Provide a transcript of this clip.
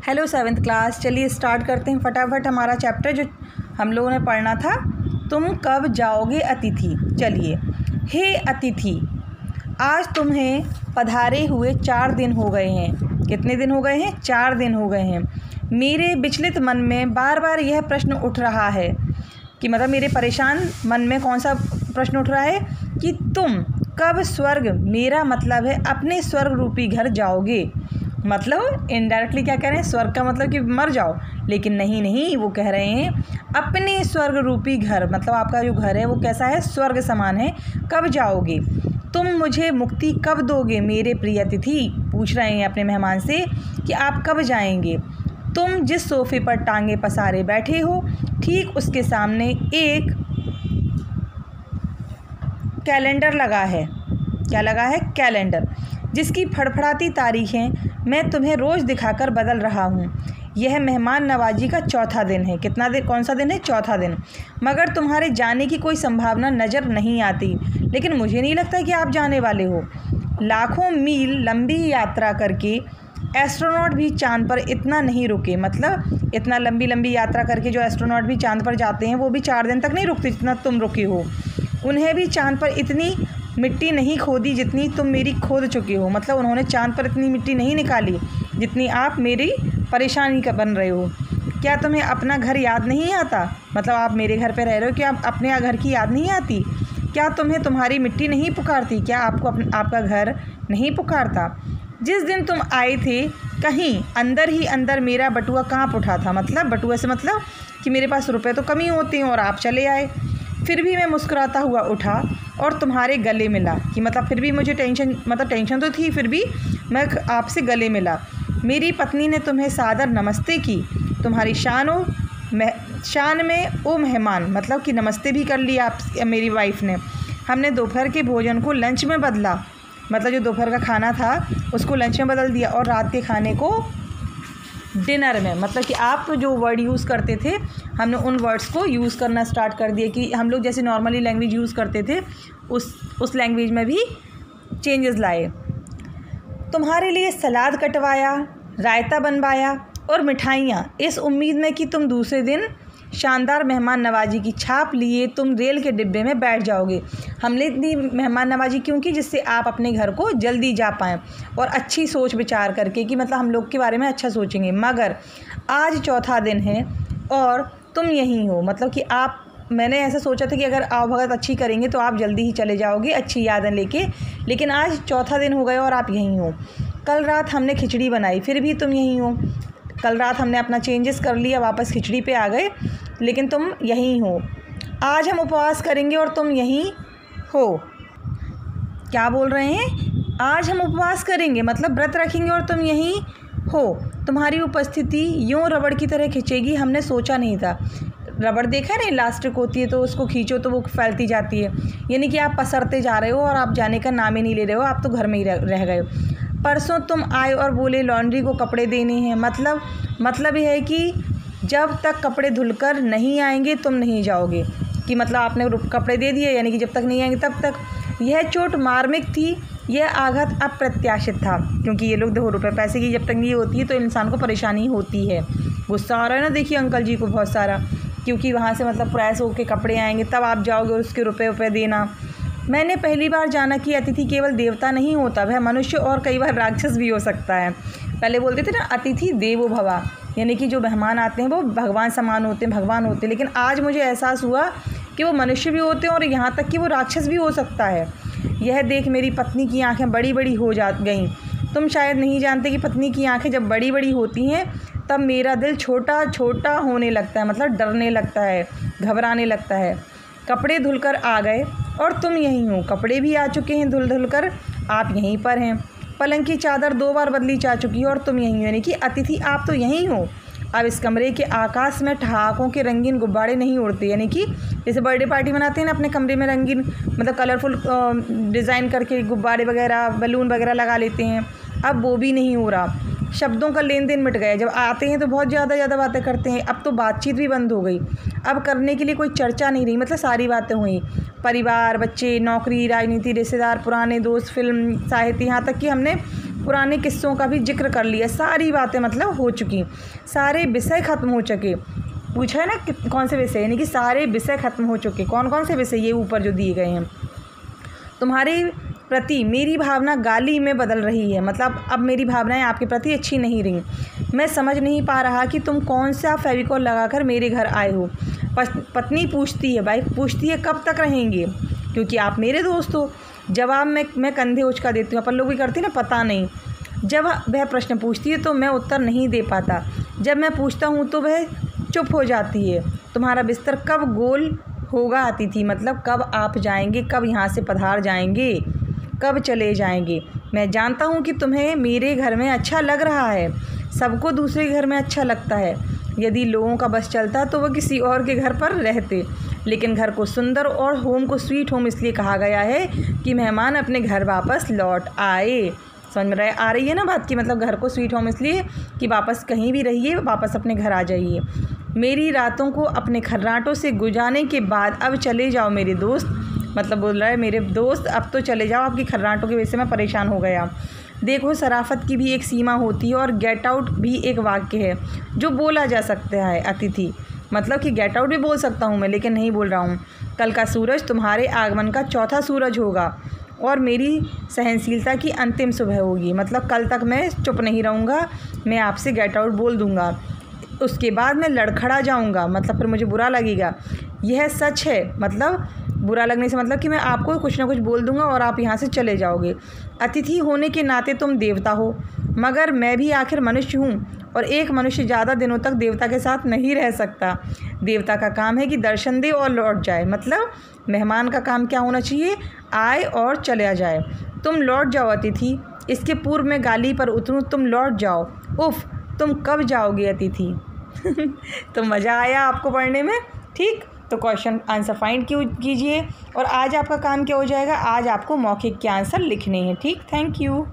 Hello 7th class. चलिए start करते हैं फटाफट हमारा चैप्टर जो हम लोगों ने पढ़ना था। तुम कब जाओगे अतिथि। चलिए, हे अतिथि, आज तुम्हें पधारे हुए 4 दिन हो गए हैं। कितने दिन हो गए हैं? 4 दिन हो गए हैं। मेरे विचलित मन में बार बार यह प्रश्न उठ रहा है कि मतलब मेरे परेशान मन में कौन सा प्रश्न उठ रहा है कि तुम कब स्वर्ग, मेरा मतलब है अपने स्वर्ग रूपी घर जाओगे। मतलब इनडायरेक्टली क्या कह रहे हैं? स्वर्ग का मतलब कि मर जाओ, लेकिन नहीं, वो कह रहे हैं अपने स्वर्ग रूपी घर, मतलब आपका जो घर है वो कैसा है? स्वर्ग समान है। कब जाओगे? तुम मुझे मुक्ति कब दोगे मेरे प्रिय अतिथि? पूछ रहे हैं अपने मेहमान से कि आप कब जाएंगे। तुम जिस सोफे पर टांगे पसारे बैठे हो, ठीक उसके सामने एक कैलेंडर लगा है। क्या लगा है? कैलेंडर, जिसकी फड़फड़ाती तारीखें मैं तुम्हें रोज़ दिखाकर बदल रहा हूँ। यह मेहमान नवाजी का चौथा दिन है। कितना दिन? कौन सा दिन है? चौथा दिन। मगर तुम्हारे जाने की कोई संभावना नज़र नहीं आती। लेकिन मुझे नहीं लगता कि आप जाने वाले हो। लाखों मील लंबी यात्रा करके एस्ट्रोनॉट भी चाँद पर इतना नहीं रुके। मतलब इतना लंबी यात्रा करके जो एस्ट्रोनॉट भी चाँद पर जाते हैं वो भी 4 दिन तक नहीं रुकते जितना तुम रुके हो। उन्हें भी चाँद पर इतनी मिट्टी नहीं खोदी जितनी तुम मेरी खोद चुके हो। मतलब उन्होंने चाँद पर इतनी मिट्टी नहीं निकाली जितनी आप मेरी परेशानी का बन रहे हो। क्या तुम्हें अपना घर याद नहीं आता? मतलब आप मेरे घर पे रह रहे हो, क्या अपने घर की याद नहीं आती? क्या तुम्हें तुम्हारी मिट्टी नहीं पुकारती? क्या आपको आपका घर नहीं पुकारता? जिस दिन तुम आए थे कहीं अंदर ही अंदर मेरा बटुआ काँप उठा था। मतलब बटुआ से मतलब कि मेरे पास रुपए तो कम ही होते हैं और आप चले आए। फिर भी मैं मुस्कुराता हुआ उठा और तुम्हारे गले मिला। कि मतलब फिर भी मुझे टेंशन तो थी, फिर भी मैं आपसे गले मिला। मेरी पत्नी ने तुम्हें सादर नमस्ते की। तुम्हारी शान में ओ मेहमान, मतलब कि नमस्ते भी कर लिया आप मेरी वाइफ ने। हमने दोपहर के भोजन को लंच में बदला, मतलब जो दोपहर का खाना था उसको लंच में बदल दिया, और रात के खाने को डिनर में। मतलब कि आप जो वर्ड यूज़ करते थे हमने उन वर्ड्स को यूज़ करना स्टार्ट कर दिए कि हम लोग जैसे नॉर्मली लैंग्वेज यूज़ करते थे उस लैंग्वेज में भी चेंजेस लाए। तुम्हारे लिए सलाद कटवाया, रायता बनवाया और मिठाइयाँ, इस उम्मीद में कि तुम दूसरे दिन शानदार मेहमान नवाजी की छाप लिए तुम रेल के डिब्बे में बैठ जाओगे। हमने इतनी मेहमान नवाजी क्यों की? जिससे आप अपने घर को जल्दी जा पाएँ और अच्छी सोच विचार करके कि मतलब हम लोग के बारे में अच्छा सोचेंगे। मगर आज चौथा दिन है और तुम यहीं हो। मतलब कि मैंने ऐसा सोचा था कि अगर आवभगत अच्छी करेंगे तो आप जल्दी ही चले जाओगे अच्छी यादें लेके, लेकिन आज चौथा दिन हो गया और आप यहीं हो। कल रात हमने खिचड़ी बनाई, फिर भी तुम यहीं हो। कल रात हमने अपना चेंजेस कर लिया, वापस खिचड़ी पे आ गए, लेकिन तुम यहीं हो। आज हम उपवास करेंगे और तुम यहीं हो। क्या बोल रहे हैं? आज हम उपवास करेंगे मतलब व्रत रखेंगे और तुम यहीं हो। तुम्हारी उपस्थिति यूँ रबड़ की तरह खिंचेगी, हमने सोचा नहीं था। रबड़ देखा है ना, इलास्टिक होती है तो उसको खींचो तो वो फैलती जाती है। यानी कि आप पसरते जा रहे हो और आप जाने का नाम ही नहीं ले रहे हो, आप तो घर में ही रह गए हो। परसों तुम आए और बोले लॉन्ड्री को कपड़े देने हैं। मतलब यह है कि जब तक कपड़े धुलकर नहीं आएंगे तुम नहीं जाओगे। कि मतलब आपने कपड़े दे दिए, यानी कि जब तक नहीं आएंगे तब तक। यह चोट मार्मिक थी, यह आघात अप्रत्याशित था, क्योंकि ये लोग 2 रुपये पैसे की जब तंगी होती है तो इंसान को परेशानी होती है। गुस्सा आ रहा है ना, देखिए अंकल जी को बहुत सारा, क्योंकि वहाँ से मतलब प्रेस होकर कपड़े आएंगे तब आप जाओगे और उसके रुपये देना। मैंने पहली बार जाना कि अतिथि केवल देवता नहीं होता, वह मनुष्य और कई बार राक्षस भी हो सकता है। पहले बोलते थे ना अतिथि देवो भवा, यानी कि जो मेहमान आते हैं वो भगवान समान होते हैं, भगवान होते हैं। लेकिन आज मुझे एहसास हुआ कि वो मनुष्य भी होते हैं और यहाँ तक कि वो राक्षस भी हो सकता है। यह देख मेरी पत्नी की आँखें बड़ी बड़ी हो गईं। तुम शायद नहीं जानते कि पत्नी की आँखें जब बड़ी बड़ी होती हैं तब मेरा दिल छोटा छोटा होने लगता है, मतलब डरने लगता है, घबराने लगता है। कपड़े धुलकर आ गए और तुम यहीं हो। कपड़े भी आ चुके हैं धुल कर, आप यहीं पर हैं। पलंग की चादर 2 बार बदली जा चुकी है और तुम यहीं हो, यानी कि अतिथि आप तो यहीं हो। अब इस कमरे के आकाश में ठहाकों के रंगीन गुब्बारे नहीं उड़ते, यानी कि जैसे बर्थडे पार्टी मनाते हैं ना अपने कमरे में रंगीन मतलब कलरफुल डिज़ाइन करके गुब्बारे वगैरह बैलून वगैरह लगा लेते हैं, अब वो भी नहीं हो रहा। शब्दों का लेन देन मिट गया। जब आते हैं तो बहुत ज़्यादा बातें करते हैं, अब तो बातचीत भी बंद हो गई। अब करने के लिए कोई चर्चा नहीं रही, मतलब सारी बातें हुई। परिवार, बच्चे, नौकरी, राजनीति, रिश्तेदार, पुराने दोस्त, फिल्म, साहित्य, यहाँ तक कि हमने पुराने किस्सों का भी जिक्र कर लिया, सारी बातें मतलब हो चुकी, सारे विषय ख़त्म हो चुके। पूछा है ना कौन से विषय, यानी कि सारे विषय ख़त्म हो चुके। कौन कौन से विषय, ये ऊपर जो दिए गए हैं। तुम्हारे प्रति मेरी भावना गाली में बदल रही है, मतलब अब मेरी भावनाएं आपके प्रति अच्छी नहीं रही। मैं समझ नहीं पा रहा कि तुम कौन सा फेविकॉल लगाकर मेरे घर आए हो। पत्नी पूछती है, वाइफ पूछती है, कब तक रहेंगे, क्योंकि आप मेरे दोस्त हो। जवाब मैं कंधे उचका देती हूँ, अपन लोग भी करते हैं ना, पता नहीं। जब वह प्रश्न पूछती है तो मैं उत्तर नहीं दे पाता। जब मैं पूछता हूँ तो वह चुप हो जाती है। तुम्हारा बिस्तर कब गोल होगा अतिथि, मतलब कब आप जाएंगे, कब यहाँ से पधार जाएंगे, कब चले जाएंगे। मैं जानता हूँ कि तुम्हें मेरे घर में अच्छा लग रहा है, सबको दूसरे घर में अच्छा लगता है। यदि लोगों का बस चलता तो वह किसी और के घर पर रहते, लेकिन घर को सुंदर और होम को स्वीट होम इसलिए कहा गया है कि मेहमान अपने घर वापस लौट आए। समझ में आ रही है ना बात की, मतलब घर को स्वीट होम इसलिए कि वापस कहीं भी रहिए, वापस अपने घर आ जाइए। मेरी रातों को अपने खर्राटों से गुजारने के बाद अब चले जाओ मेरे दोस्त, मतलब बोल रहा है मेरे दोस्त अब तो चले जाओ, आपकी खर्राटों की वजह से मैं परेशान हो गया। देखो, शराफत की भी एक सीमा होती है और गेट आउट भी एक वाक्य है जो बोला जा सकता है अतिथि, मतलब कि गेट आउट भी बोल सकता हूँ मैं, लेकिन नहीं बोल रहा हूँ। कल का सूरज तुम्हारे आगमन का चौथा सूरज होगा और मेरी सहनशीलता की अंतिम सुबह होगी, मतलब कल तक मैं चुप नहीं रहूँगा, मैं आपसे गेट आउट बोल दूँगा। उसके बाद मैं लड़खड़ा जाऊँगा, मतलब फिर मुझे बुरा लगेगा। यह सच है, मतलब बुरा लगने से मतलब कि मैं आपको कुछ ना कुछ बोल दूँगा और आप यहाँ से चले जाओगे। अतिथि होने के नाते तुम देवता हो, मगर मैं भी आखिर मनुष्य हूँ और एक मनुष्य ज़्यादा दिनों तक देवता के साथ नहीं रह सकता। देवता का काम है कि दर्शन दे और लौट जाए, मतलब मेहमान का काम क्या होना चाहिए, आए और चला जाए। तुम लौट जाओ अतिथि, इसके पूर्व मैं गाली पर उतरूँ, तुम लौट जाओ। उफ़, तुम कब जाओगे अतिथि। तो मज़ा आया आपको पढ़ने में, ठीक। तो क्वेश्चन आंसर फाइंड कीजिए और आज आपका काम क्या हो जाएगा, आज आपको मौखिक के आंसर लिखने हैं, ठीक। Thank you.